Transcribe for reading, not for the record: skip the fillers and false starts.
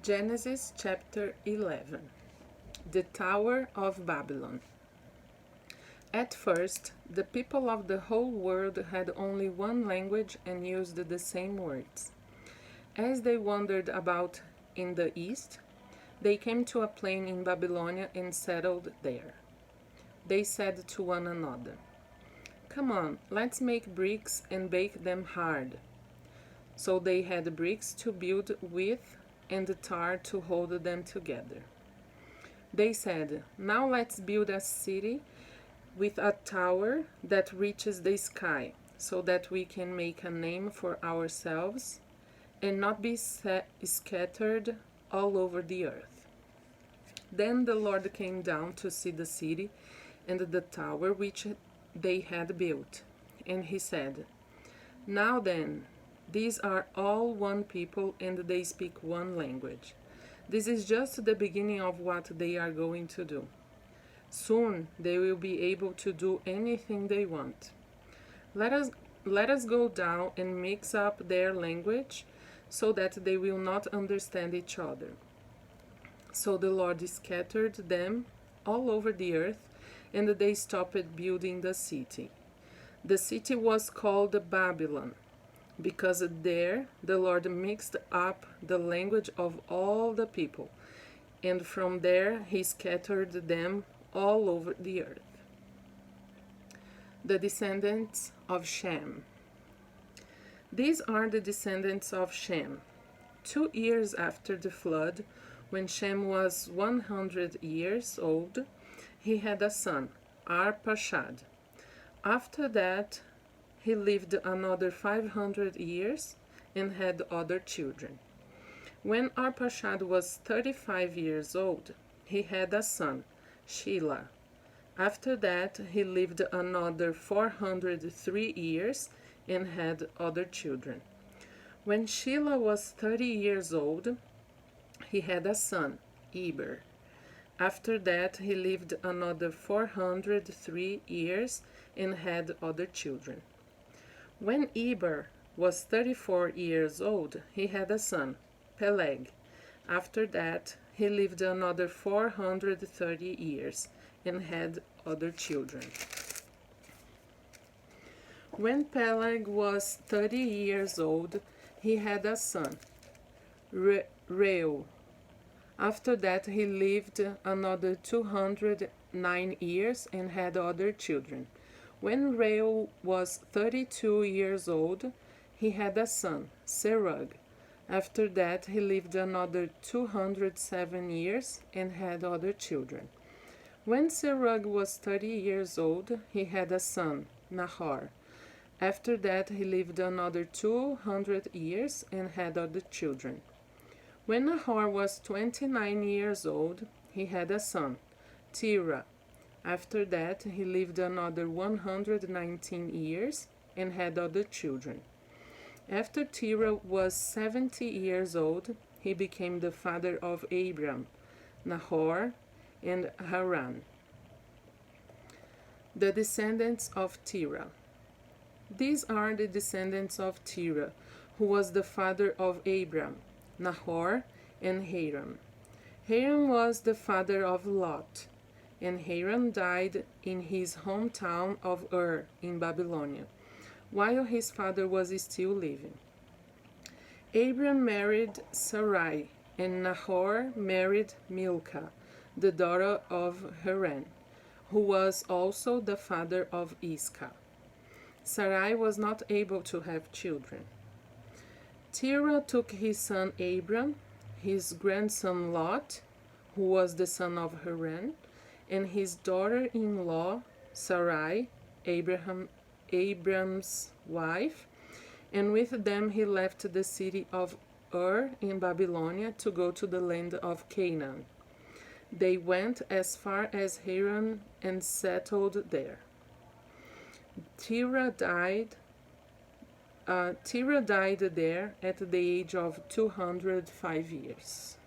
Genesis chapter 11. The Tower of Babylon. At first, the people of the whole world had only one language and used the same words. As they wandered about in the east, they came to a plain in Babylonia and settled there. They said to one another, "Come on, let's make bricks and bake them hard." So they had bricks to build with and tar to hold them together. They said, "Now let's build a city with a tower that reaches the sky, so that we can make a name for ourselves and not be scattered all over the earth." Then the Lord came down to see the city and the tower which they had built. And he said, "Now then, these are all one people and they speak one language. This is just the beginning of what they are going to do. Soon they will be able to do anything they want. Let us go down and mix up their language so that they will not understand each other." So the Lord scattered them all over the earth, and they stopped building the city. The city was called Babylon, because there the Lord mixed up the language of all the people, and from there he scattered them all over the earth. The descendants of Shem. These are the descendants of Shem. 2 years after the flood, when Shem was 100 years old, he had a son, Arpachshad. After that, he lived another 500 years and had other children. When Arpachshad was 35 years old, he had a son, Shelah. After that, he lived another 403 years and had other children. When Shelah was 30 years old, he had a son, Eber. After that, he lived another 403 years and had other children. When Eber was 34 years old, he had a son, Peleg. After that, he lived another 430 years and had other children. When Peleg was 30 years old, he had a son, Reu. After that, he lived another 209 years and had other children. When Reu was 32 years old, he had a son, Serug. After that, he lived another 207 years and had other children. When Serug was 30 years old, he had a son, Nahor. After that, he lived another 200 years and had other children. When Nahor was 29 years old, he had a son, Terah. After that, he lived another 119 years and had other children. After Terah was 70 years old, he became the father of Abram, Nahor, and Haran. The descendants of Terah. These are the descendants of Terah, who was the father of Abram, Nahor, and Haran. Haran was the father of Lot, and Haran died in his hometown of Ur in Babylonia, while his father was still living. Abram married Sarai, and Nahor married Milcah, the daughter of Haran, who was also the father of Iscah. Sarai was not able to have children. Terah took his son Abram, his grandson Lot, who was the son of Haran, and his daughter-in-law Sarai, Abram's wife, and with them he left the city of Ur in Babylonia to go to the land of Canaan. They went as far as Haran and settled there. Terah died there at the age of 205 years.